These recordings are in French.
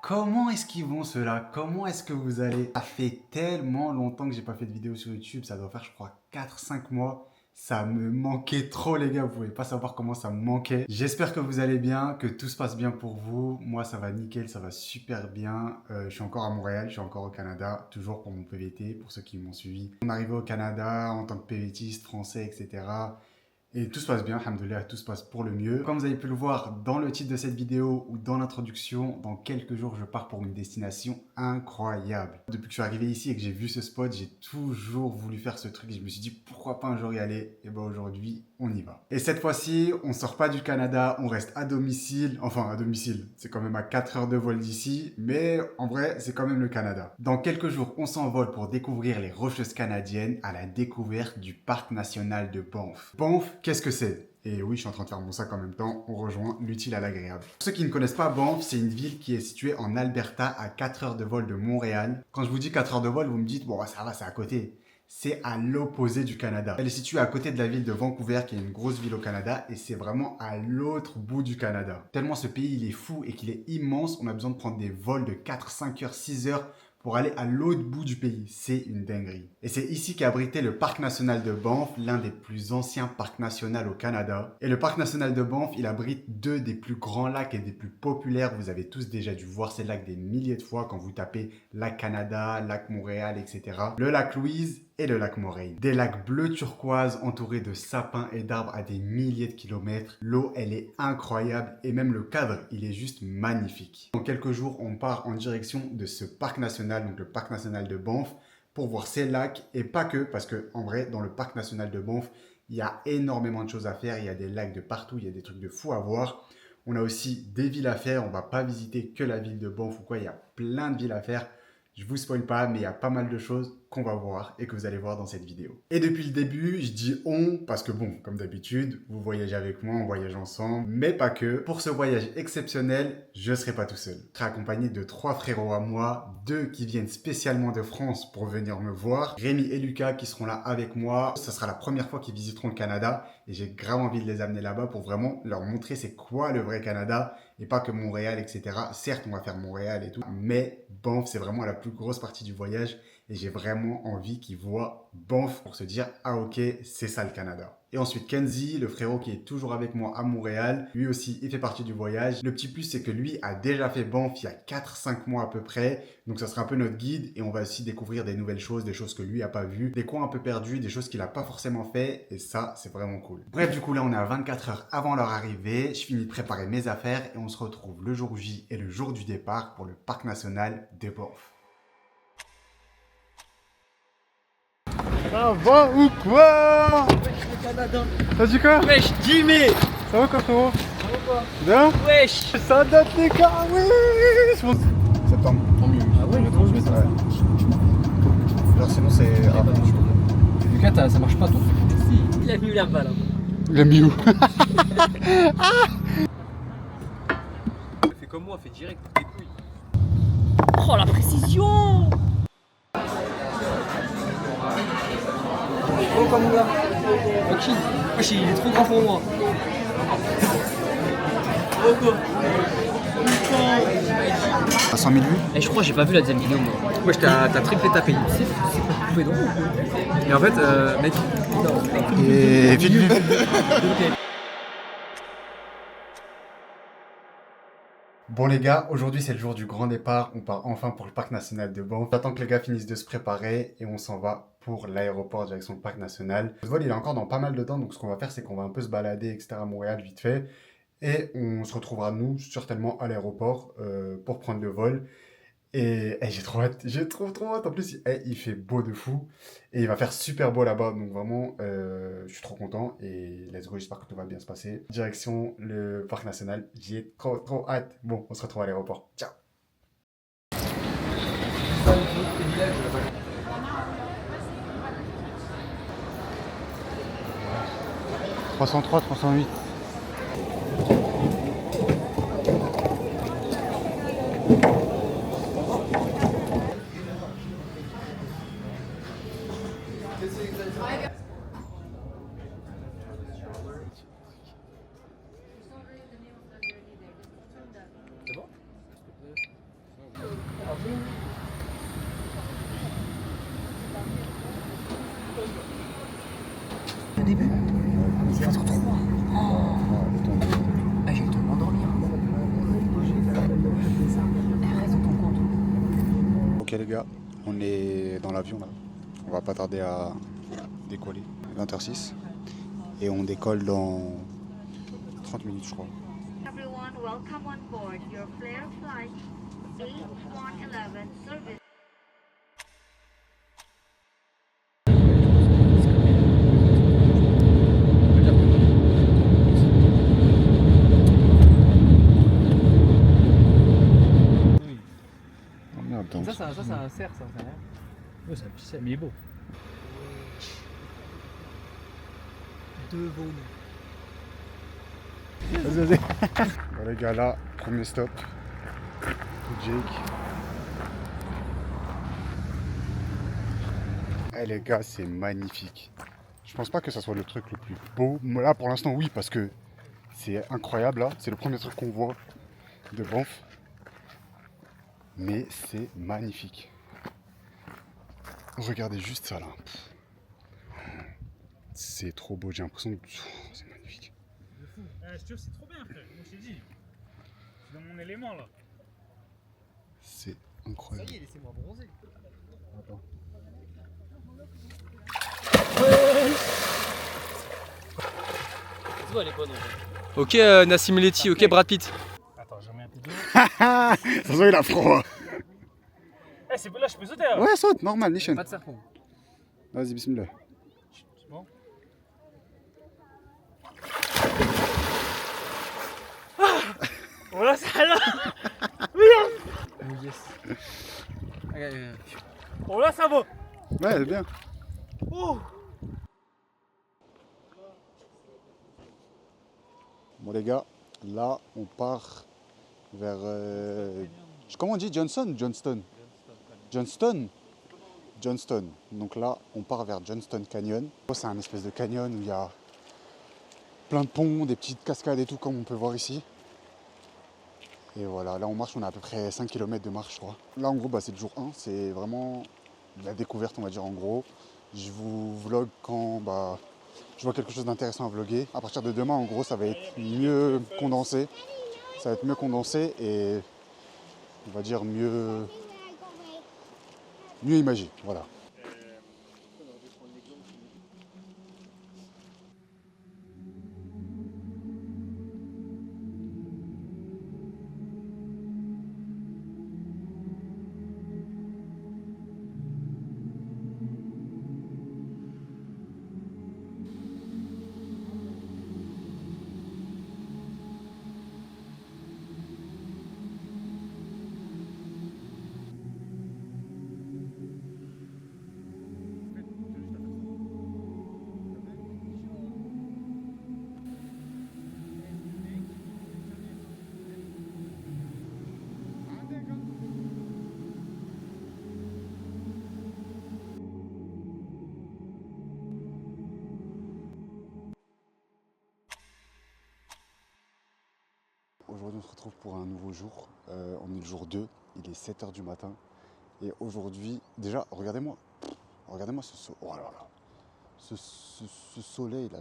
Comment est-ce qu'ils vont ceux-là? Comment est-ce que vous allez? Ça fait tellement longtemps que j'ai pas fait de vidéo sur YouTube, ça doit faire je crois 4-5 mois. Ça me manquait trop les gars, vous pouvez pas savoir comment ça me manquait. J'espère que vous allez bien, que tout se passe bien pour vous. Moi ça va nickel, ça va super bien. Je suis encore à Montréal, je suis encore au Canada, toujours pour mon PVT, pour ceux qui m'ont suivi. On est arrivé au Canada en tant que PVTiste français, etc. Et tout se passe bien, alhamdoulilah, tout se passe pour le mieux. Comme vous avez pu le voir dans le titre de cette vidéo ou dans l'introduction, dans quelques jours, je pars pour une destination incroyable. Depuis que je suis arrivé ici et que j'ai vu ce spot, j'ai toujours voulu faire ce truc. Je me suis dit, pourquoi pas un jour y aller? Et ben aujourd'hui, on y va. Et cette fois-ci, on sort pas du Canada, on reste à domicile. Enfin, à domicile, c'est quand même à 4 heures de vol d'ici, mais en vrai, c'est quand même le Canada. Dans quelques jours, on s'envole pour découvrir les Rocheuses canadiennes à la découverte du Parc national de Banff. Banff, qu'est-ce que c'est? Et oui, je suis en train de faire mon sac en même temps, on rejoint l'utile à l'agréable. Pour ceux qui ne connaissent pas Banff, c'est une ville qui est située en Alberta à 4 heures de vol de Montréal. Quand je vous dis 4 heures de vol, vous me dites, bon, ça va, c'est à côté. C'est à l'opposé du Canada. Elle est située à côté de la ville de Vancouver, qui est une grosse ville au Canada, et c'est vraiment à l'autre bout du Canada. Tellement ce pays, il est fou et qu'il est immense, on a besoin de prendre des vols de 4, 5 heures, 6 heures pour aller à l'autre bout du pays. C'est une dinguerie. Et c'est ici qu'est abrité le Parc national de Banff, l'un des plus anciens parcs nationaux au Canada. Et le Parc national de Banff, il abrite deux des plus grands lacs et des plus populaires. Vous avez tous déjà dû voir ces lacs des milliers de fois quand vous tapez lac Canada, lac Montréal, etc. Le lac Louise et le lac Moraine. Des lacs bleu turquoise entourés de sapins et d'arbres à des milliers de kilomètres. L'eau, elle est incroyable et même le cadre, il est juste magnifique. Dans quelques jours, on part en direction de ce parc national, donc le parc national de Banff, pour voir ces lacs et pas que, parce que en vrai, dans le parc national de Banff, il y a énormément de choses à faire. Il y a des lacs de partout, il y a des trucs de fou à voir. On a aussi des villes à faire. On va pas visiter que la ville de Banff ou quoi. Il y a plein de villes à faire. Je vous spoil pas, mais il y a pas mal de choses qu'on va voir et que vous allez voir dans cette vidéo. Et depuis le début, je dis on parce que bon, comme d'habitude, vous voyagez avec moi, on voyage ensemble, mais pas que. Pour ce voyage exceptionnel, je ne serai pas tout seul. Je serai accompagné de 3 frérots à moi, 2 qui viennent spécialement de France pour venir me voir, Rémi et Lucas qui seront là avec moi. Ce sera la première fois qu'ils visiteront le Canada et j'ai grave envie de les amener là-bas pour vraiment leur montrer c'est quoi le vrai Canada et pas que Montréal, etc. Certes, on va faire Montréal et tout, mais Banff, c'est vraiment la plus grosse partie du voyage et j'ai vraiment envie qu'ils voient Banff pour se dire « Ah ok, c'est ça le Canada ». Et ensuite Kenzie, le frérot qui est toujours avec moi à Montréal, lui aussi il fait partie du voyage. Le petit plus c'est que lui a déjà fait Banff il y a 4-5 mois à peu près, donc ça sera un peu notre guide et on va aussi découvrir des nouvelles choses, des choses que lui a pas vues, des coins un peu perdus, des choses qu'il a pas forcément fait et ça c'est vraiment cool. Bref, du coup là on est à 24 heures avant leur arrivée, je finis de préparer mes affaires et on se retrouve le jour J et le jour du départ pour le parc national de Banff. Ça va ou quoi? Wesh, le Canada. T'as dit quoi? Wesh, Jimmy. Ça va quoi frérot? Ça va quoi? Bien? Wesh. Ça date les gars, oui. Septembre. Tant mieux. Ah ouais, trop mieux. Genre sinon c'est... Lucas, ça marche pas toi? Si, il a mis l'air là. Il a mis où? Fais comme moi, fais direct pour tes couilles. Oh la précision! Oh comme gars. Ok. Wesh, il est trop grand pour moi. À 100 000 vues? Et je crois que j'ai pas vu la deuxième vidéo moi. Wesh, t'as triplé ta paye. C'est pas coupé drôle. Et en fait, mec. Et vite vu. Bon les gars, aujourd'hui c'est le jour du grand départ, on part enfin pour le parc national de Banff. J'attends que les gars finissent de se préparer et on s'en va pour l'aéroport direction le parc national. Le vol il est encore dans pas mal de temps, donc ce qu'on va faire c'est qu'on va un peu se balader etc. à Montréal vite fait. Et on se retrouvera nous certainement à l'aéroport pour prendre le vol. Et j'ai trop hâte, j'ai trop hâte. En plus, il fait beau de fou. Et il va faire super beau là-bas. Donc vraiment, je suis trop content. Et let's go, j'espère que tout va bien se passer. Direction le parc national. J'y ai trop hâte. Bon, on se retrouve à l'aéroport. Ciao. 303, 308. Au début, il fait trop froid. Oh. Ah, j'ai le temps de m'endormir. Reste dans ton compte. Ok les gars, on est dans l'avion là. On va pas tarder à décoller. 20h06. Et on décolle dans 30 minutes je crois. Everyone, welcome on board your Flair Flight 8111 service. Oh merde, donc. Ça c'est un cerf, ça, c'est rien. Ouais, c'est un petit cerf, mais il est beau. Devant nous. Vas-y. Bon les gars là, premier stop. Jake. Eh les gars, c'est magnifique. Je pense pas que ça soit le truc le plus beau. Là pour l'instant oui parce que c'est incroyable là. C'est le premier truc qu'on voit de Banff. Mais c'est magnifique. Regardez juste ça là. C'est trop beau, j'ai l'impression que c'est magnifique. De fou. Je te jure, c'est trop bien, frère. Moi, je t'ai dit. Je suis dans mon élément là. C'est Ça incroyable. y est, laissez-moi bronzer. Attends. Tu vois, elle est bonne en fait. Ok Nassim Leti, ok Brad Pitt. Attends, je remets un peu d'eau. Ça se voit, il a froid. Eh, c'est là, je peux sauter là. Ouais, saute, normal, Nishan. Pas de serpent. Vas-y, bismillah. C'est bon. Voilà, ça là. Oh yes. Oh là, ça va. Ouais, c'est bien. Oh. Bon, les gars, là, on part vers. Comment on dit Johnson ou Johnston? Johnston. Johnston. Donc là, on part vers Johnston Canyon. C'est un espèce de canyon où il y a plein de ponts, des petites cascades et tout, comme on peut voir ici. Et voilà, là on marche, on a à peu près 5 km de marche, je crois. Là, en gros, c'est le jour 1, c'est vraiment la découverte, on va dire, en gros. Je vous vlog quand je vois quelque chose d'intéressant à vlogger. À partir de demain, en gros, ça va être mieux condensé. Ça va être mieux condensé et, on va dire, mieux imagé, voilà. Aujourd'hui, on se retrouve pour un nouveau jour. On est le jour 2, il est 7h du matin. Et aujourd'hui, déjà, regardez-moi. Regardez-moi oh là là. Ce soleil là,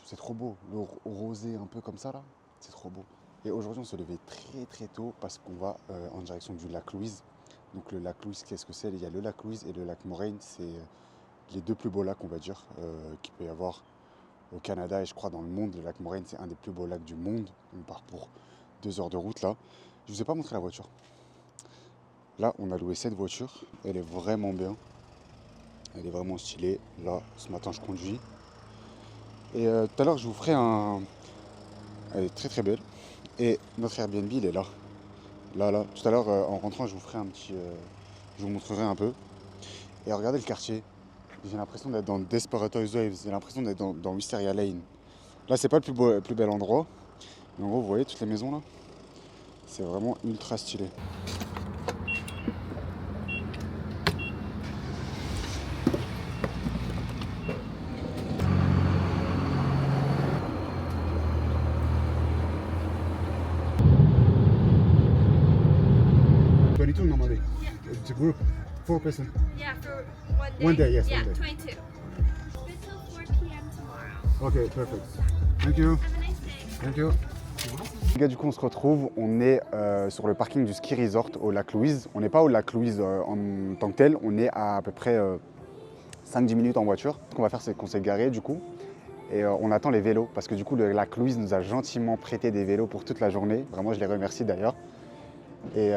c'est trop beau. Le rosé un peu comme ça là, c'est trop beau. Et aujourd'hui, on se levait très très tôt parce qu'on va en direction du lac Louise. Donc le lac Louise, qu'est-ce que c'est? Il y a le lac Louise et le lac Moraine. C'est les deux plus beaux lacs, on va dire, qu'il peut y avoir au Canada et je crois dans le monde. Le lac Moraine, c'est un des plus beaux lacs du monde. On part pour 2 heures de route là. Je vous ai pas montré la voiture. Là, on a loué cette voiture. Elle est vraiment bien. Elle est vraiment stylée. Là, ce matin, je conduis. Et tout à l'heure, je vous ferai un... Elle est très très belle. Et notre Airbnb, il est là. Là. Tout à l'heure, en rentrant, je vous ferai un petit... je vous montrerai un peu. Et regardez le quartier. J'ai l'impression d'être dans Desperate Housewives. J'ai l'impression d'être dans Wisteria Lane. Là, c'est pas le plus bel endroit. Mais en gros, vous voyez toutes les maisons là. C'est vraiment ultra stylé. it's a group, 4 person. Yeah, for one day. One day, yes, Yeah, one day. 22. Good till 4 p.m. tomorrow. Ok, perfect. Thank you. Have a nice day. Thank you. Les gars, du coup, on se retrouve. On est sur le parking du ski resort au lac Louise. On n'est pas au lac Louise en tant que tel. On est à peu près 5-10 minutes en voiture. Ce qu'on va faire, c'est qu'on s'est garé du coup. Et on attend les vélos. Parce que du coup, le lac Louise nous a gentiment prêté des vélos pour toute la journée. Vraiment, je les remercie d'ailleurs. Et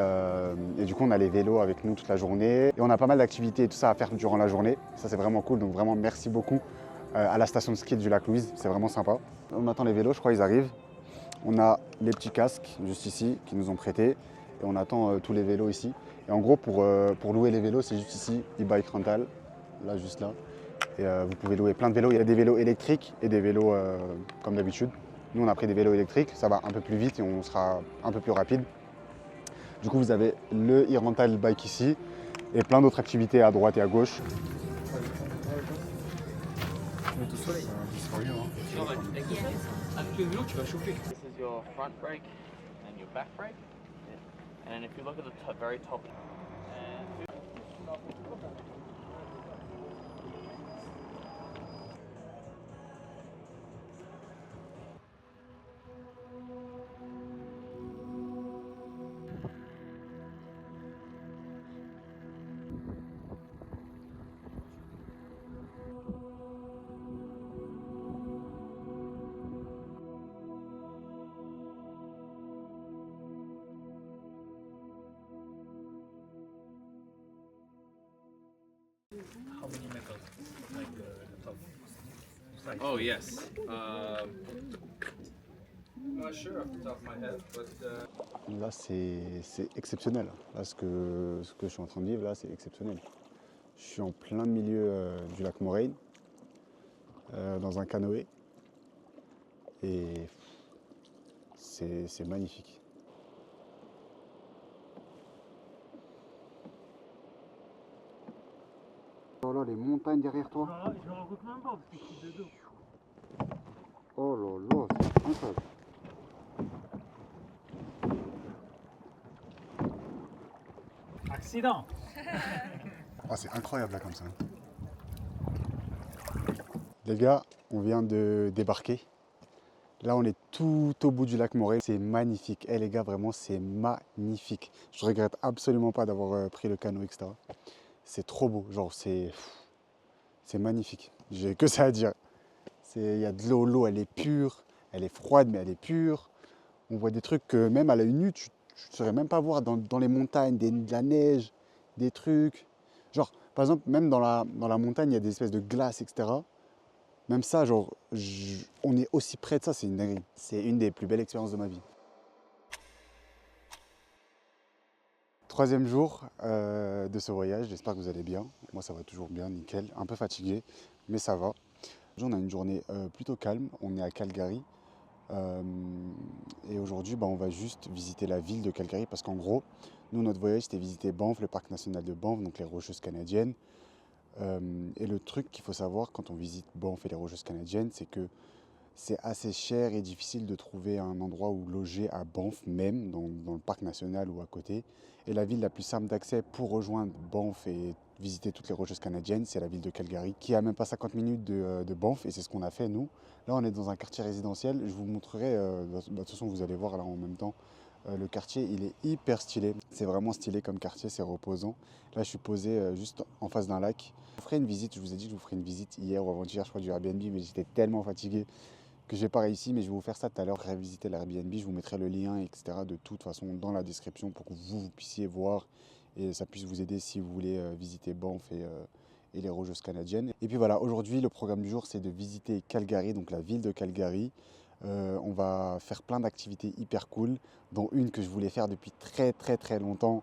du coup, on a les vélos avec nous toute la journée. Et on a pas mal d'activités et tout ça à faire durant la journée. Ça, c'est vraiment cool. Donc vraiment, merci beaucoup à la station de ski du lac Louise. C'est vraiment sympa. On attend les vélos, je crois ils arrivent. On a les petits casques juste ici qui nous ont prêtés. Et on attend tous les vélos ici. Et en gros, pour louer les vélos, c'est juste ici, e-bike rental. Là, juste là. Et vous pouvez louer plein de vélos. Il y a des vélos électriques et des vélos comme d'habitude. Nous, on a pris des vélos électriques. Ça va un peu plus vite et on sera un peu plus rapide. Du coup, vous avez le e-rental bike ici et plein d'autres activités à droite et à gauche. Avec le soleil. Avec le vélo, tu vas chauffer. This is your front brake and your back brake. And then if you look at the very top. How many meters? Like the top. Size. Oh yes. Not sure off the top of my head, but Là, c'est exceptionnel. Là, ce que je suis en train de vivre, là, c'est exceptionnel. Je suis en plein milieu du lac Moraine, dans un canoë. Et c'est magnifique. Oh là, les montagnes derrière toi. Je me rends compte même pas parce que je suis de dos. Oh là là, c'est incroyable. Accident. Oh, c'est incroyable là comme ça. Les gars, on vient de débarquer. Là, on est tout au bout du lac Moraine. C'est magnifique. Eh les gars, vraiment, c'est magnifique. Je regrette absolument pas d'avoir pris le canot, etc. C'est trop beau. Genre, c'est magnifique. J'ai que ça à dire. Il y a de l'eau. L'eau, elle est pure. Elle est froide, mais elle est pure. On voit des trucs que même à l'œil nu, tu ne saurais même pas voir dans les montagnes, de la neige, des trucs. Genre, par exemple, même dans la montagne, il y a des espèces de glace, etc. Même ça, genre, on est aussi près de ça, c'est une dinguerie. C'est une des plus belles expériences de ma vie. Troisième jour de ce voyage, j'espère que vous allez bien. Moi, ça va toujours bien, nickel. Un peu fatigué, mais ça va. On a une journée plutôt calme. On est à Calgary. Et aujourd'hui, on va juste visiter la ville de Calgary parce qu'en gros, nous, notre voyage, c'était visiter Banff, le parc national de Banff, donc les Rocheuses canadiennes. Et le truc qu'il faut savoir quand on visite Banff et les Rocheuses canadiennes, c'est que c'est assez cher et difficile de trouver un endroit où loger à Banff même, dans le parc national ou à côté. Et la ville la plus simple d'accès pour rejoindre Banff et visiter toutes les Rocheuses canadiennes, c'est la ville de Calgary, qui a même pas 50 minutes de Banff, et c'est ce qu'on a fait nous. Là, on est dans un quartier résidentiel. Je vous montrerai, de toute façon, vous allez voir là en même temps. Le quartier, il est hyper stylé. C'est vraiment stylé comme quartier, c'est reposant. Là, je suis posé juste en face d'un lac. Je vous ferai une visite, je vous ai dit que je vous ferai une visite hier ou avant-hier, je crois, du Airbnb, mais j'étais tellement fatigué que j'ai pas réussi, mais je vais vous faire ça tout à l'heure, révisiter l'Airbnb. Je vous mettrai le lien, etc. de toute façon dans la description pour que vous puissiez voir et ça puisse vous aider si vous voulez visiter Banff et les Rocheuses canadiennes. Et puis voilà, aujourd'hui, le programme du jour, c'est de visiter Calgary, donc la ville de Calgary. On va faire plein d'activités hyper cool, dont une que je voulais faire depuis très longtemps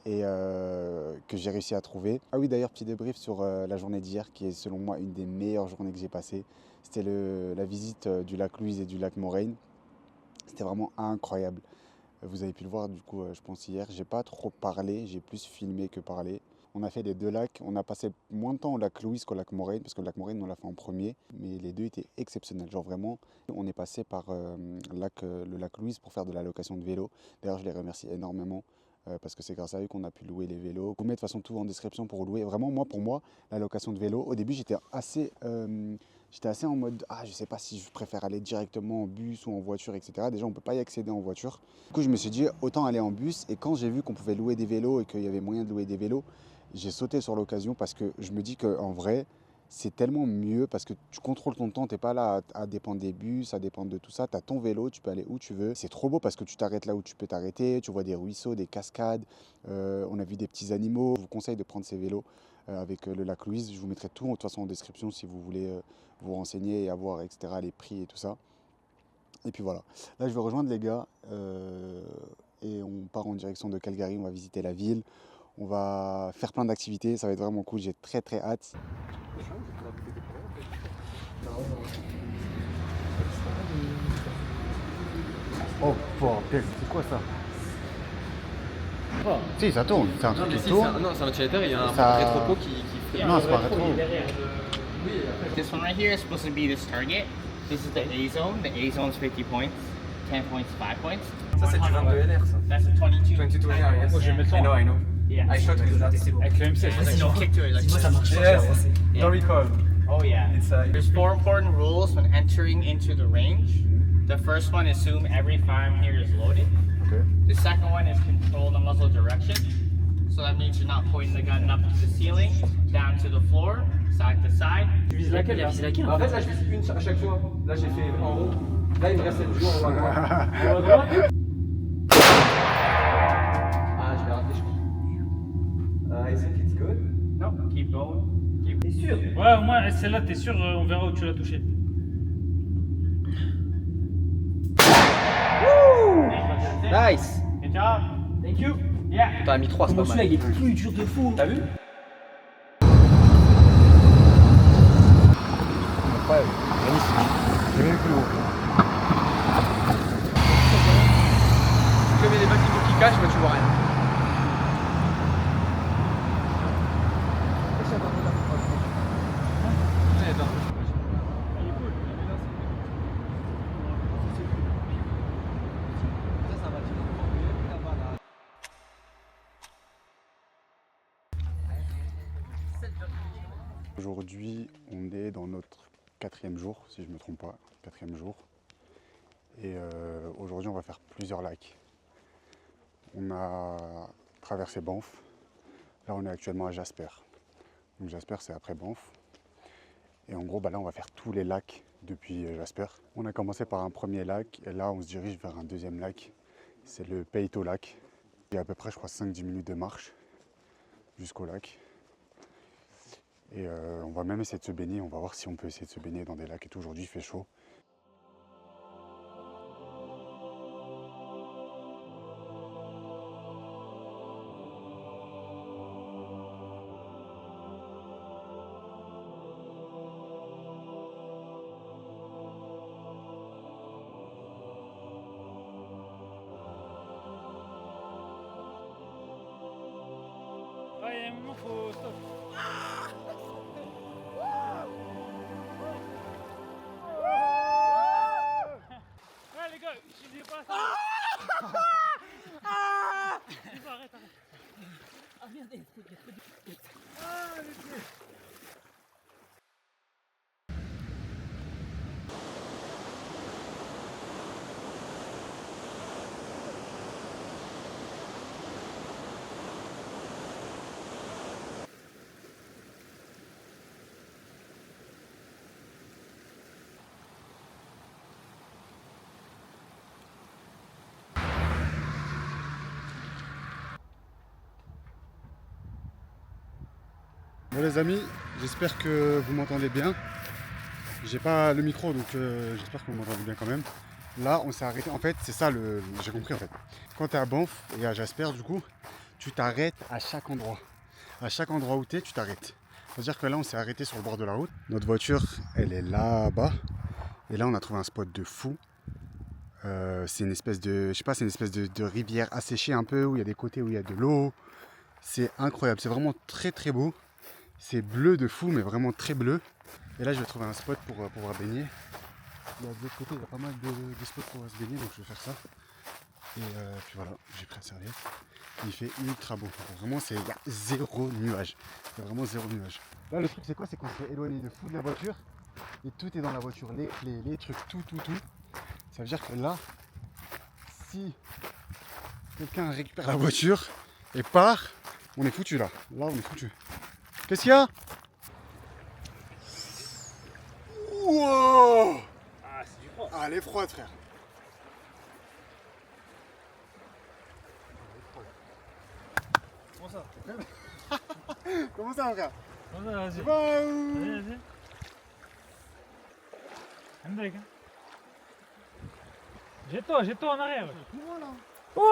et que j'ai réussi à trouver. Ah oui, d'ailleurs, petit débrief sur la journée d'hier, qui est selon moi une des meilleures journées que j'ai passées. C'était la visite du lac Louise et du lac Moraine. C'était vraiment incroyable. Vous avez pu le voir du coup, je pense hier. J'ai pas trop parlé, j'ai plus filmé que parlé. On a fait les deux lacs. On a passé moins de temps au lac Louise qu'au lac Moraine, parce que le lac Moraine, on l'a fait en premier. Mais les deux étaient exceptionnels. Genre vraiment, on est passé par le lac Louise pour faire de la location de vélo. D'ailleurs, je les remercie énormément parce que c'est grâce à eux qu'on a pu louer les vélos. Je vous mets de toute façon tout en description pour louer. Vraiment, pour moi, la location de vélo, au début, j'étais assez en mode, je sais pas si je préfère aller directement en bus ou en voiture, etc. Déjà, on peut pas y accéder en voiture. Du coup, je me suis dit, autant aller en bus. Et quand j'ai vu qu'on pouvait louer des vélos et qu'il y avait moyen de louer des vélos, j'ai sauté sur l'occasion parce que je me dis qu'en vrai, c'est tellement mieux parce que tu contrôles ton temps, tu n'es pas là à dépendre des bus, à dépendre de tout ça. Tu as ton vélo, tu peux aller où tu veux. C'est trop beau parce que tu t'arrêtes là où tu peux t'arrêter. Tu vois des ruisseaux, des cascades. On a vu des petits animaux. Je vous conseille de prendre ces vélos avec le lac Louise. Je vous mettrai tout de toute façon en description si vous voulez vous renseigner et avoir, etc., les prix et tout ça. Et puis voilà. Là, je vais rejoindre les gars et on part en direction de Calgary. On va visiter la ville. On va faire plein d'activités. Ça va être vraiment cool. J'ai très très hâte. Oh bordel, c'est quoi ça? Si, ça tourne, c'est un truc qui tourne. Non, c'est un ventilateur, il y a un Ça- rétro qui fait. Non, c'est pas rétro. This one right here is supposed to be this target. This is the A zone. The A zone is 50 points, 10 points, 5 points. Ça, c'est du 22 LR, ça. That's a 22. 22 LR, yes. Moi, je vais mettre ça. I know. Yeah. I shot with that. Avec le M16. There's no kick to it. Like, Yes, don't recall. oh yeah. It's There's 4 important rules when entering into the range. The first one, assume every firearm here is loaded. Okay. The second one is control the muzzle direction. So that means you're not pointing the gun up to the ceiling, down to the floor, side to side. Tu vises laquelle là? En fait, là, je fais une à chaque fois. Là, j'ai fait en haut. Là, il me reste 7 jours en haut à droite. En haut à droite? Je vais rater, je crois. I think it's good. No, keep going. T'es sûr? Ouais, au moins celle-là, t'es sûr, on verra où tu l'as touché. Nice. Good job. Thank you. Yeah. T'en as mis 3, c'est pas mal. il est plus dur de fou. T'as vu? Incroyable, magnifique. J'ai vu plus haut. Comme il y a des bâtiments qui cachent, tu vois rien. Aujourd'hui, on est dans notre 4e jour, si je ne me trompe pas, 4e jour. Et aujourd'hui, on va faire plusieurs lacs. On a traversé Banff. Là, on est actuellement à Jasper. Donc Jasper, c'est après Banff. Et en gros, là, on va faire tous les lacs depuis Jasper. On a commencé par un premier lac et là, on se dirige vers un deuxième lac. C'est le Peyto Lac. Il y a à peu près, je crois, 5-10 minutes de marche jusqu'au lac. Et on va même essayer de se baigner, on va voir si on peut essayer de se baigner dans des lacs et tout. Aujourd'hui il fait chaud. Ouais, il y a un moment, faut stop. Ouais, les gars, je dis pas ça. Arrête. Ah merde, il y a trop de... Ah, les pieds. Bon les amis, j'espère que vous m'entendez bien. J'ai pas le micro donc j'espère que vous m'entendez bien quand même. Là on s'est arrêté, en fait c'est ça j'ai compris en fait. Quand tu es à Banff et à Jasper du coup, tu t'arrêtes à chaque endroit. À chaque endroit où tu es, tu t'arrêtes. C'est-à-dire que là on s'est arrêté sur le bord de la route. Notre voiture elle est là-bas. Et là on a trouvé un spot de fou. C'est une espèce de, je sais pas, c'est une espèce de rivière asséchée un peu où il y a des côtés où il y a de l'eau. C'est incroyable, c'est vraiment très très beau. C'est bleu de fou, mais vraiment très bleu. Et là, je vais trouver un spot pour pouvoir baigner. De l'autre côté, il y a pas mal de spots pour se baigner, donc je vais faire ça. Et puis voilà, j'ai pris la serviette. Il fait ultra beau. Vraiment, il y a zéro nuage. Il y a vraiment zéro nuage. Là, le truc, c'est quoi? C'est qu'on s'est éloigné de fou de la voiture. Et tout est dans la voiture. Les clés, les trucs, tout. Ça veut dire que là, si quelqu'un récupère la voiture et part, on est foutu là. Là, on est foutu. Qu'est-ce qu'il y a? Wow! Ah, c'est du froid. Ah, elle est froide, frère. Comment ça? Comment ça, frère? Comment ça, vas-y. Waouh! Vas-y. Andek, hein. Jette-toi en arrière. Ouais.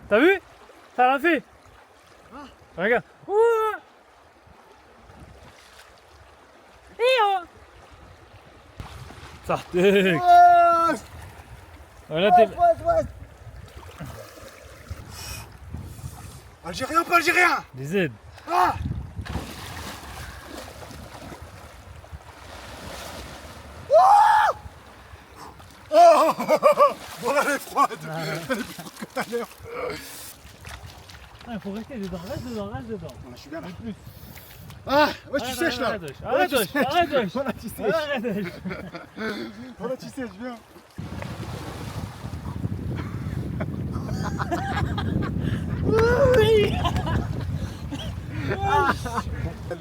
T'as vu? Ça l'a fait. Regarde. Ouais. Sartek. Voilà, t'es... Algérien, pas algérien! Des aides. Ah! Oh! Bon, là, elle est froide! Elle est plus froide que tout à l'heure. Ah, il faut rester dedans. Reste dedans. Bon, là, je suis bien là. Plus. Ah! Ouais, tu sèches là! Arrête, tu sèches. arrête. Voilà, tu sèches. Arrête. Voilà, tu sèches, viens.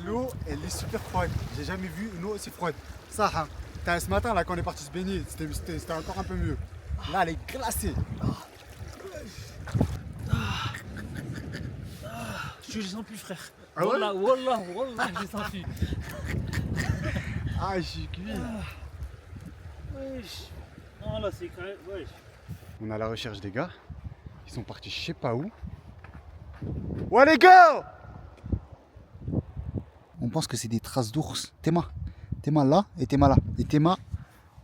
L'eau, elle est super froide. J'ai jamais vu une eau aussi froide. Ça, hein. Ce matin, là, quand on est parti se baigner, c'était encore un peu mieux. Là, elle est glacée. Je les sens plus, frère. Ah ouais? Wallah, je les sens plus. Ah, je suis cuit. Wesh. Non, là, c'est quand même... Wesh. On est à la recherche des gars. Ils sont partis je sais pas où. Ouais, les gars! On pense que c'est des traces d'ours. Théma là et Théma là. Et Théma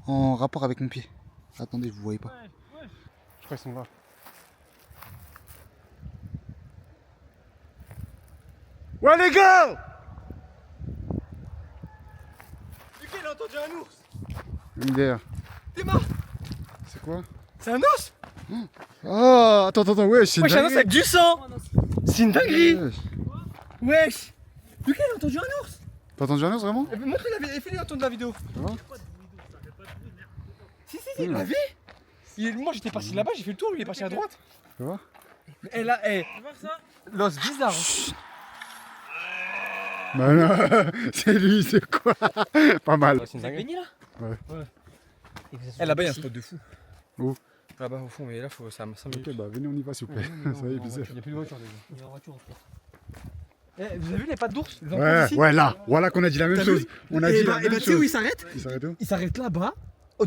en rapport avec mon pied. Attendez, vous voyez pas. Wesh. Je crois qu'ils sont là. Ouais, les gars! Lucas, il a entendu un ours. Une derrière. Théma, C'est quoi? c'est un os. Oh, attends, ouais, c'est une Wesh, un os dinguerie. avec du sang. C'est une dinguerie. Wesh. Wesh. Lucas, il a entendu un ours. T'as entendu un ours vraiment? Montre-lui la vidéo, fais-lui entendre la vidéo. Ça va? Si, il l'a vu. Moi, j'étais parti là-bas, j'ai fait le tour, lui, il est parti à droite. Ça va? Et là, Tu vas voir ça? l'os bizarre. Hein. Bah non, c'est lui, c'est quoi? Pas mal. C'est une dinguerie. Baigné là? Ouais. Eh, là-bas, il y a un spot de fou. Où? Là-bas, au fond, mais là, faut ça 5 minutes. Ok, bah venez, on y va s'il vous plaît. Ça y est, bizarre. Il n'y a plus de voiture déjà. Il est en voiture, je pense. Eh, vous avez vu les pattes d'ours? Les Ouais, empreintes ici. ouais, là, voilà qu'on a dit la même T'as chose. vu? On a dit la Et même bah, tu sais où chose. il s'arrête? Il s'arrête où? Il s'arrête là-bas,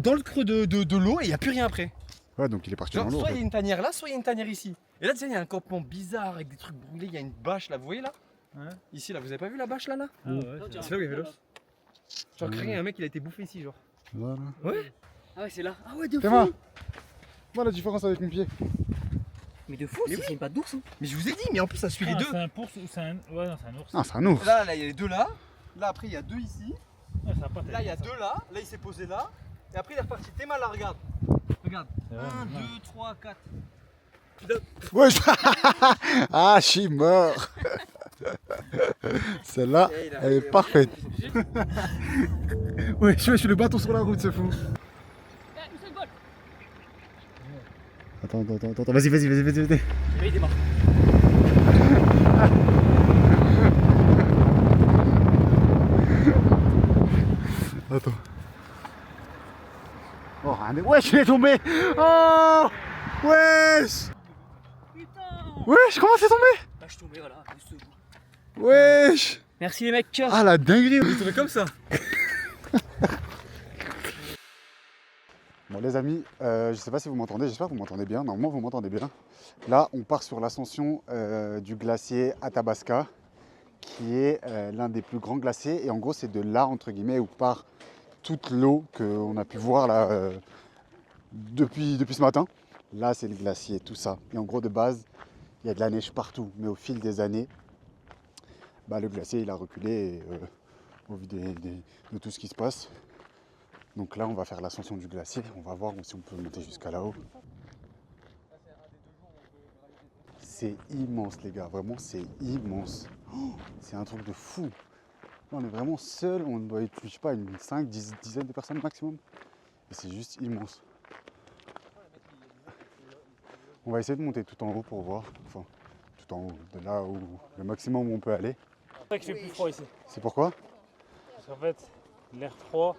dans le creux de l'eau, et il n'y a plus rien après. Ouais, donc il est parti Genre, dans l'eau. en soit il y fait. a une tanière là, soit il y a une tanière ici. Et là, tu sais, il y a un campement bizarre avec des trucs brûlés, il y a une bâche là, vous voyez là? Ouais. Ici, là, vous avez pas vu la bâche là? Ah ouais, C'est là où il y avait l'os. Genre, créé un mec, il a été bouffé ici, genre. Voilà. Ouais? Ah ouais, c'est là. Ah ouais, de Théma, voilà la différence avec mon pied. Mais de fou, c'est une patte d'ours. Hein. Mais je vous ai dit, mais en plus, ça suit les deux. C'est un ours ou c'est un... Ouais, non, c'est un ours. Ah, c'est un ours. Là, il y a les deux là. Là, après, il y a deux ici. Ouais, ça a pas Là, il y a deux là. Là, il s'est posé là. Et après, il est reparti. T'es mal là, regarde. Regarde. 1, 2, 3, 4. Ouais, ah, je suis mort. Celle-là, elle est parfaite. Ouais, je suis le bâton sur la route, c'est fou. Attends, vas-y. Mais il démarre. Attends. Oh, wesh, il est tombé. Oh, wesh. Wesh, comment c'est tombé? Là, je suis tombé, voilà. Wesh. Merci les mecs. Ah, la dinguerie. Il est tombé comme ça. Bon les amis, je sais pas si vous m'entendez, j'espère que vous m'entendez bien, normalement vous m'entendez bien. Là on part sur l'ascension du glacier Athabasca, qui est l'un des plus grands glaciers, et en gros c'est de là entre guillemets où part toute l'eau qu'on a pu voir là depuis ce matin. Là c'est le glacier, tout ça. Et en gros de base, il y a de la neige partout, mais au fil des années, bah, le glacier il a reculé au vu de tout ce qui se passe. Donc là, on va faire l'ascension du glacier. On va voir si on peut monter jusqu'à là-haut. c'est immense, les gars. Vraiment, c'est immense. Oh, c'est un truc de fou. Là, on est vraiment seul. On doit être, je sais pas, une 5-10 dizaines de personnes maximum. Et c'est juste immense. On va essayer de monter tout en haut pour voir. Enfin, tout en haut, de là où le maximum où on peut aller. C'est pour ça qu'il fait plus froid ici. C'est pourquoi? Parce qu'en fait, l'air froid,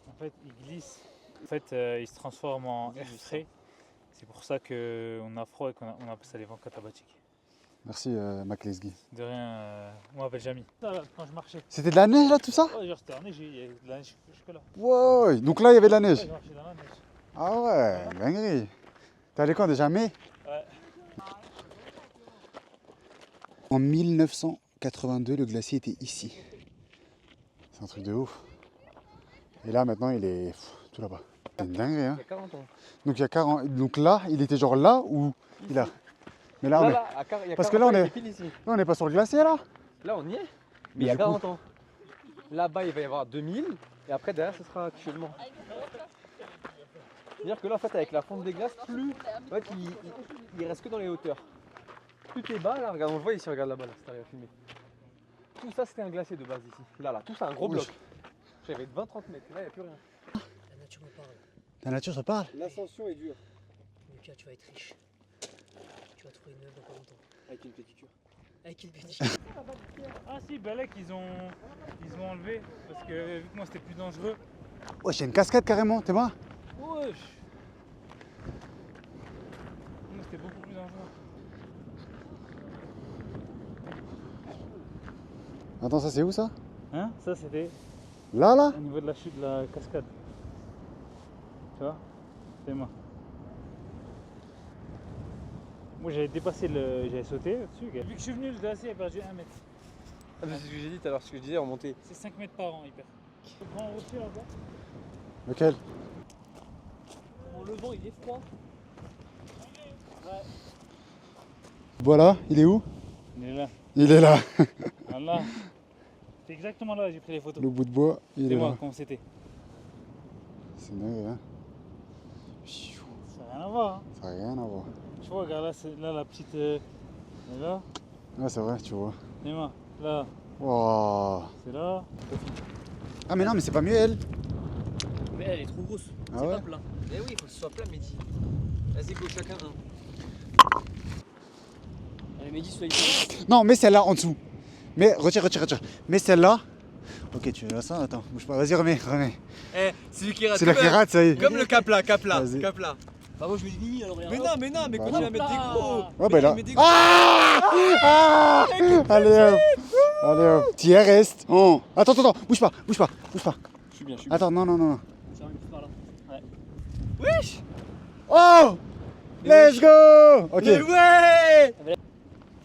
en fait, il glisse. En fait, il se transforme en air frais. C'est pour ça qu'on a froid et qu'on appelle ça les vents katabatiques. Merci, Maclesguy. De rien, on m'appelle Jamy. Ça, là, quand je marchais, C'était de la neige là, tout ça? ouais, genre c'était enneigé, il y avait de la neige jusque là. Wow. Donc là, il y avait de la Ouais, neige. je marchais dans la neige. Ah ouais, dinguerie. T'es allé quand déjà? Mai? Ouais. En 1982, le glacier était ici. C'est un truc de ouf. Et là, maintenant, il est tout là-bas. C'est une dinguerie, hein. Il y a 40 ans. Donc, il y a 40... Donc là, il était genre là ou il a... Mais là, Là, il y a Parce 40 que là, ans, on il est- est pile ici. là, on n'est pas sur le glacier, là? Là, on y est. Mais Mais il y a du coup- 40 ans. Là-bas, il va y avoir 2000. Et après, derrière, ce sera actuellement. C'est-à-dire que là, en fait, avec la fonte des glaces, plus. En fait, il reste que dans les hauteurs. Plus t'es bas, là, regarde, on le voit ici, regarde là-bas, là, si t'arrives à filmer. Tout ça, c'était un glacier de base ici. Là, tout ça, un gros Oui. bloc. J'avais 20-30 mètres. Là, il n'y a plus rien. La nature me parle. La nature se parle. L'ascension est dure. Lucas, tu vas être riche. Tu vas trouver une œuvre dans pas longtemps. Avec une pétiture. Avec une petite. Ah si, Balek, ils ont enlevé parce que vu que moi c'était plus dangereux. Ouais, j'ai une cascade carrément, t'es moi? Wesh. Moi c'était beaucoup plus dangereux. Attends, ça c'est où ça? Hein? Ça c'était Là, là? au niveau de la chute de la cascade. Tu vois? C'est moi. Moi j'avais dépassé j'avais sauté dessus. Vu que je suis venu, le glacier a perdu 1 mètre. Ah, c'est ce que j'ai dit tout à l'heure, ce que je disais, remonter. C'est 5 mètres par an, il perd. Le grand rocher là-bas. Lequel? Bon, le vent, il est froid. Voilà, il est où? Il est là. Il est là. Voilà. C'est exactement là que j'ai pris les photos. Le bout de bois, il C'est est moi, là. comment c'était. C'est dingue, hein? Ça n'a rien à voir. Hein. Ça n'a rien à voir. Tu vois, regarde là, c'est là la petite. Elle est là. Ouais, c'est vrai, tu vois. C'est moi. Là, Wow. c'est là. Ah, mais non, mais c'est pas mieux elle. Mais elle est trop grosse. Ah C'est ouais? pas plat. Eh oui, il faut que ce soit plat, Mehdi. Vas-y, go, chacun un. Allez, Mehdi, sois ici. Non, mets celle-là en dessous. Mais retire. Mets celle-là. Ok, tu veux ça? Attends, bouge pas. Vas-y, remets. Eh, c'est lui qui rate. C'est là qui rate, ça y est. Comme le Capla. Vas-y. Bah, moi, je mets des mini alors. Mais non, mais Bah continue non. à mettre des gros. Ouais, bah là. Mais des gros. Ah! Allez hop. Tiens, reste. Oh. Attends, bouge pas. Je suis bien, Attends, non. Ça arrive par là. Wesh. Oh! Let's go! Ok, Mais ouais.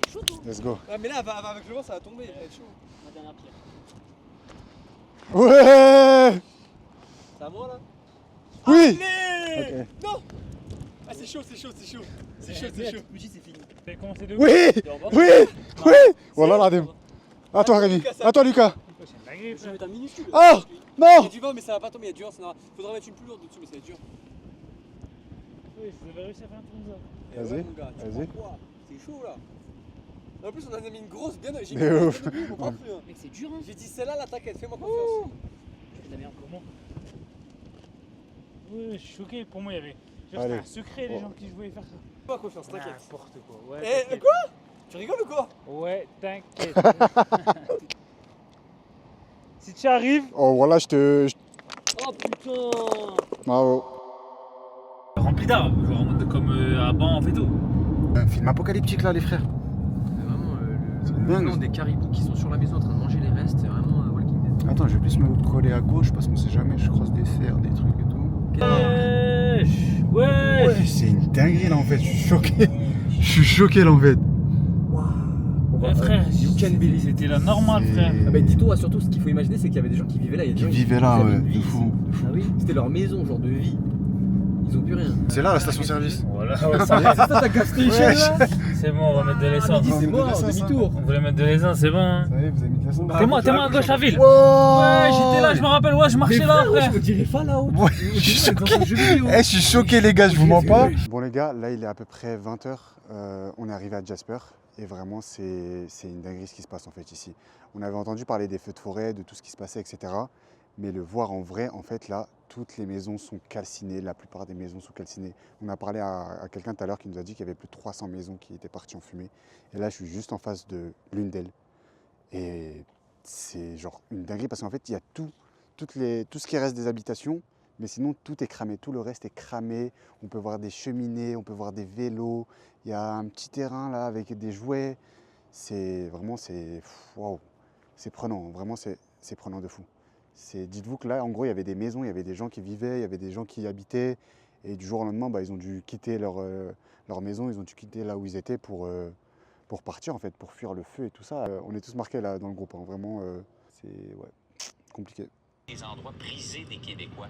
C'est chaud, toi. let's go. Ah, mais là, avec le vent, ça va tomber, ça va être chaud. Ma dernière pierre. Ouais! C'est à moi, là? Oui! Allez. Ok. Non. Ah, c'est chaud. C'est chaud. Mehdi, c'est fini. T'as commencé de où? Oui! Voilà la dème. À toi, Rémi. À toi, Lucas. C'est une dinguerie, Je vais frère. mettre un minuscule. Oh! Il y a Non! du vent, mais ça va pas tomber, il y a du vent. Faudra mettre une plus lourde dessus, mais ça va être dur. Oui, vous avez réussi à faire un truc comme ça. Eh Vas-y, ouais, mon gars, tu vas-y. prends quoi? C'est chaud, là. En plus, on a mis une grosse bien. J'ai mis Mais une ouf. grosse demi, ils m'ont pas cru, hein. Mec, c'est dur, hein. J'ai dit, celle-là, là, t'inquiète, fais-moi confiance. Je fais de la merde. Comment? Oui, je suis choqué. Pour moi, il y avait. Genre, Allez. c'était un secret, les gens qui voulaient faire ça. Pas confiance, t'inquiète. N'importe quoi. Ouais, Eh, t'inquiète. quoi? Tu rigoles ou quoi? Ouais, t'inquiète. Si tu arrives. Oh, voilà, Oh putain. Bravo. Rempli d'arbres, genre en mode comme à banc en veto. Un film apocalyptique là, les frères. C'est vraiment dingue. le nom des caribous qui sont sur la maison en train de manger les restes, c'est vraiment un Walking Dead. Attends, je vais plus me coller à gauche parce qu'on sait jamais, je croise des cerfs, des trucs et tout. Wesh! Wesh! C'est une dinguerie là en fait, je suis choqué. Je suis choqué là en fait. Ouais, frère, You can believe. c'était la normale, frère. Ah bah dis-toi, surtout ce qu'il faut imaginer c'est qu'il y avait des gens qui vivaient là, il y a des Ils gens vivaient là, avaient ouais, une vie de fou. ici. Ah oui, c'était leur maison, genre de vie. Ils ont plus rien. C'est là la station-service. Voilà, ouais, ça y est. C'est ça ta gas station là? C'est bon, on va mettre de l'essence. Midi, c'est on va mort, mettre de l'essence, demi-tour. On voulait mettre de l'essence, c'est bon. Hein. Ça y est, vous avez mis de l'essence. T'es moi à gauche à ville. Wow. Ouais, j'étais là, je me rappelle, ouais, je marchais là, frère. On dirait Fallout. Ouais, je suis choqué. Eh, je suis choqué les gars, je vous mens pas. Bon les gars, là il est à peu près 20h. On est arrivé à Jasper et vraiment c'est une dinguerie ce qui se passe en fait ici. On avait entendu parler des feux de forêt, de tout ce qui se passait, etc. Mais le voir en vrai, en fait là, toutes les maisons sont calcinées, la plupart des maisons sont calcinées. On a parlé à quelqu'un tout à l'heure qui nous a dit qu'il y avait plus de 300 maisons qui étaient parties en fumée. Et là je suis juste en face de l'une d'elles. Et c'est genre une dinguerie parce qu'en fait il y a tout ce qui reste des habitations. Mais sinon, tout est cramé, tout le reste est cramé. On peut voir des cheminées, on peut voir des vélos. Il y a un petit terrain là avec des jouets. C'est vraiment, waouh, c'est prenant, vraiment c'est prenant de fou. Dites-vous que là, en gros, il y avait des maisons, il y avait des gens qui vivaient, il y avait des gens qui y habitaient. Et du jour au lendemain, ils ont dû quitter leur maison, ils ont dû quitter là où ils étaient pour partir en fait, pour fuir le feu et tout ça. On est tous marqués là dans le groupe, hein. Vraiment, c'est compliqué. Des endroits prisés des Québécois,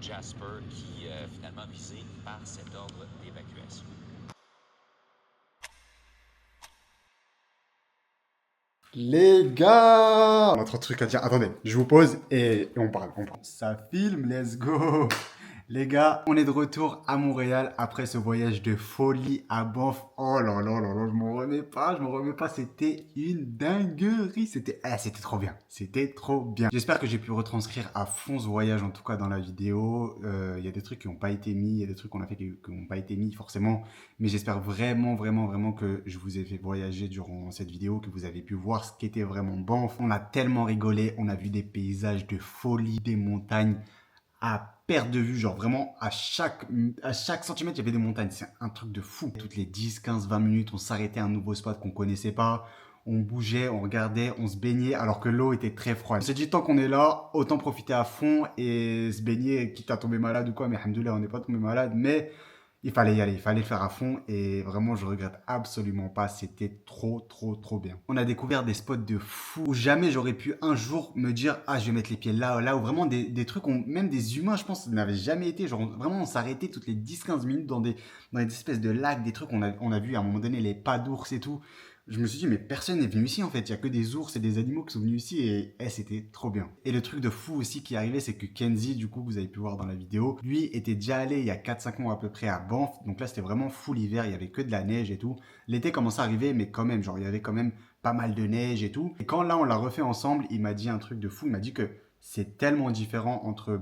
Jasper, qui finalement visé par cet ordre d'évacuation. Les gars, on a trop de trucs à dire. Attendez, je vous pose et on parle. Ça filme, let's go. Les gars, on est de retour à Montréal après ce voyage de folie à Banff. Oh là là là là, je m'en remets pas. C'était une dinguerie. C'était trop bien. C'était trop bien. J'espère que j'ai pu retranscrire à fond ce voyage, en tout cas dans la vidéo. Il y a des trucs qui n'ont pas été mis, il y a des trucs qu'on a fait qui n'ont pas été mis forcément. Mais j'espère vraiment que je vous ai fait voyager durant cette vidéo, que vous avez pu voir ce qu'était vraiment Banff. On a tellement rigolé, on a vu des paysages de folie, des montagnes à perte de vue, genre vraiment à chaque centimètre il y avait des montagnes, c'est un truc de fou. Toutes les 10, 15, 20 minutes on s'arrêtait à un nouveau spot qu'on connaissait pas, on bougeait, on regardait, on se baignait alors que l'eau était très froide. On s'est dit tant qu'on est là, autant profiter à fond et se baigner, quitte à tomber malade ou quoi, mais alhamdoulilah on n'est pas tombé malade, mais il fallait y aller, il fallait le faire à fond et vraiment je regrette absolument pas, c'était trop bien. On a découvert des spots de fou où jamais j'aurais pu un jour me dire ah je vais mettre les pieds là ou vraiment des trucs où même des humains je pense n'avaient jamais été, genre vraiment on s'arrêtait toutes les 10-15 minutes dans des espèces de lacs, des trucs on a vu à un moment donné les pas d'ours et tout. Je me suis dit mais personne n'est venu ici en fait, il y a que des ours et des animaux qui sont venus ici et c'était trop bien. Et le truc de fou aussi qui est arrivé, c'est que Kenzie, du coup vous avez pu voir dans la vidéo, lui était déjà allé il y a 4-5 mois à peu près à Banff, donc là c'était vraiment full hiver, il y avait que de la neige et tout. L'été commençait à arriver mais quand même, genre il y avait quand même pas mal de neige et tout. Et quand là on l'a refait ensemble, il m'a dit un truc de fou, il m'a dit que c'est tellement différent entre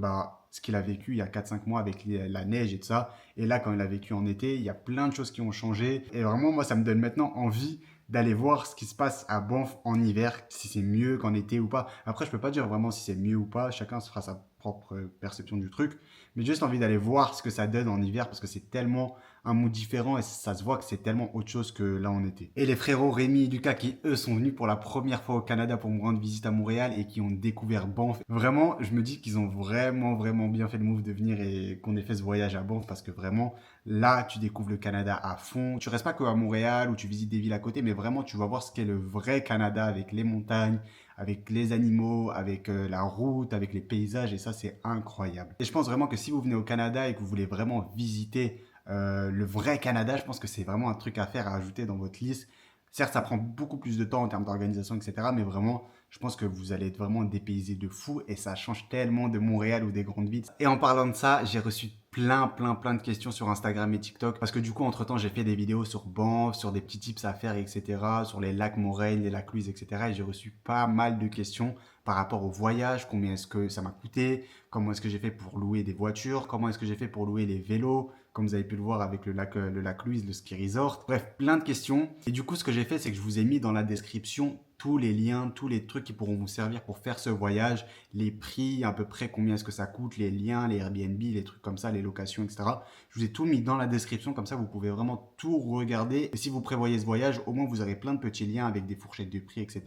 ce qu'il a vécu il y a 4-5 mois avec la neige et tout ça, et là quand il a vécu en été, il y a plein de choses qui ont changé. Et vraiment moi ça me donne maintenant envie d'aller voir ce qui se passe à Banff en hiver, si c'est mieux qu'en été ou pas. Après, je peux pas dire vraiment si c'est mieux ou pas, chacun se fera sa propre perception du truc, mais j'ai juste envie d'aller voir ce que ça donne en hiver parce que c'est tellement un mood différent et ça se voit que c'est tellement autre chose que là en été. Et les frérots Rémi et Lucas qui eux sont venus pour la première fois au Canada pour me rendre visite à Montréal et qui ont découvert Banff. Vraiment, je me dis qu'ils ont vraiment bien fait le move de venir et qu'on ait fait ce voyage à Banff parce que vraiment, là, tu découvres le Canada à fond. Tu restes pas que à Montréal où tu visites des villes à côté, mais vraiment, tu vas voir ce qu'est le vrai Canada avec les montagnes, avec les animaux, avec la route, avec les paysages et ça, c'est incroyable. Et je pense vraiment que si vous venez au Canada et que vous voulez vraiment visiter le vrai Canada, je pense que c'est vraiment un truc à faire, à ajouter dans votre liste. Certes, ça prend beaucoup plus de temps en termes d'organisation, etc. Mais vraiment, je pense que vous allez être vraiment dépaysé de fou et ça change tellement de Montréal ou des grandes villes. Et en parlant de ça, j'ai reçu plein de questions sur Instagram et TikTok parce que du coup, entre-temps, j'ai fait des vidéos sur Banff, sur des petits tips à faire, etc. Sur les lacs Moraine, les lacs Louise, etc. Et j'ai reçu pas mal de questions par rapport au voyage, combien est-ce que ça m'a coûté, comment est-ce que j'ai fait pour louer des voitures, comment est-ce que j'ai fait pour louer les vélos, comme vous avez pu le voir avec le lac Louise, le ski resort. Bref, plein de questions. Et du coup, ce que j'ai fait, c'est que je vous ai mis dans la description tous les liens, tous les trucs qui pourront vous servir pour faire ce voyage, les prix, à peu près combien est-ce que ça coûte, les liens, les Airbnb, les trucs comme ça, les locations, etc. Je vous ai tout mis dans la description, comme ça vous pouvez vraiment tout regarder. Et si vous prévoyez ce voyage, au moins vous aurez plein de petits liens avec des fourchettes de prix, etc.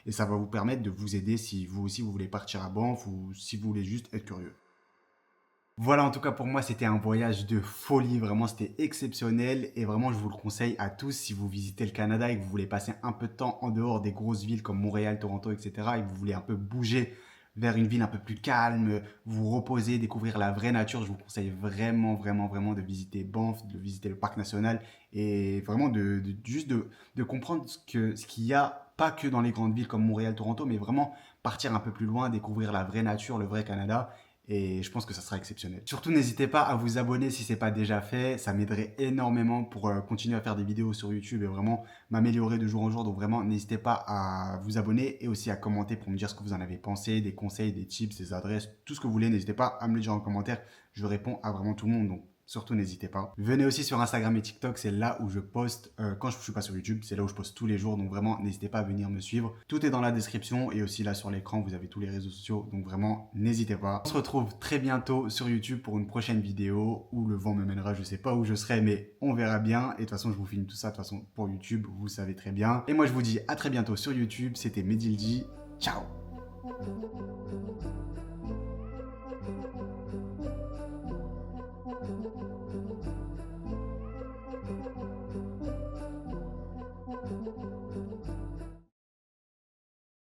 Et ça va vous permettre de vous aider si vous aussi vous voulez partir à Banff ou si vous voulez juste être curieux. Voilà, en tout cas pour moi c'était un voyage de folie, vraiment c'était exceptionnel et vraiment je vous le conseille à tous si vous visitez le Canada et que vous voulez passer un peu de temps en dehors des grosses villes comme Montréal, Toronto, etc. et que vous voulez un peu bouger vers une ville un peu plus calme, vous reposer, découvrir la vraie nature, je vous conseille vraiment, vraiment, vraiment de visiter Banff, de visiter le parc national et vraiment juste de comprendre ce qu'il y a, pas que dans les grandes villes comme Montréal, Toronto, mais vraiment partir un peu plus loin, découvrir la vraie nature, le vrai Canada. Et je pense que ça sera exceptionnel. Surtout, n'hésitez pas à vous abonner si ce n'est pas déjà fait. Ça m'aiderait énormément pour continuer à faire des vidéos sur YouTube et vraiment m'améliorer de jour en jour. Donc vraiment, n'hésitez pas à vous abonner et aussi à commenter pour me dire ce que vous en avez pensé, des conseils, des tips, des adresses, tout ce que vous voulez. N'hésitez pas à me le dire en commentaire. Je réponds à vraiment tout le monde. Donc surtout, n'hésitez pas. Venez aussi sur Instagram et TikTok, c'est là où je poste, quand je ne suis pas sur YouTube, c'est là où je poste tous les jours. Donc vraiment, n'hésitez pas à venir me suivre. Tout est dans la description et aussi là sur l'écran, vous avez tous les réseaux sociaux. Donc vraiment, n'hésitez pas. On se retrouve très bientôt sur YouTube pour une prochaine vidéo où le vent me mènera. Je ne sais pas où je serai, mais on verra bien. Et de toute façon, je vous filme tout ça de toute façon pour YouTube, vous savez très bien. Et moi, je vous dis à très bientôt sur YouTube. C'était Medildi. Ciao.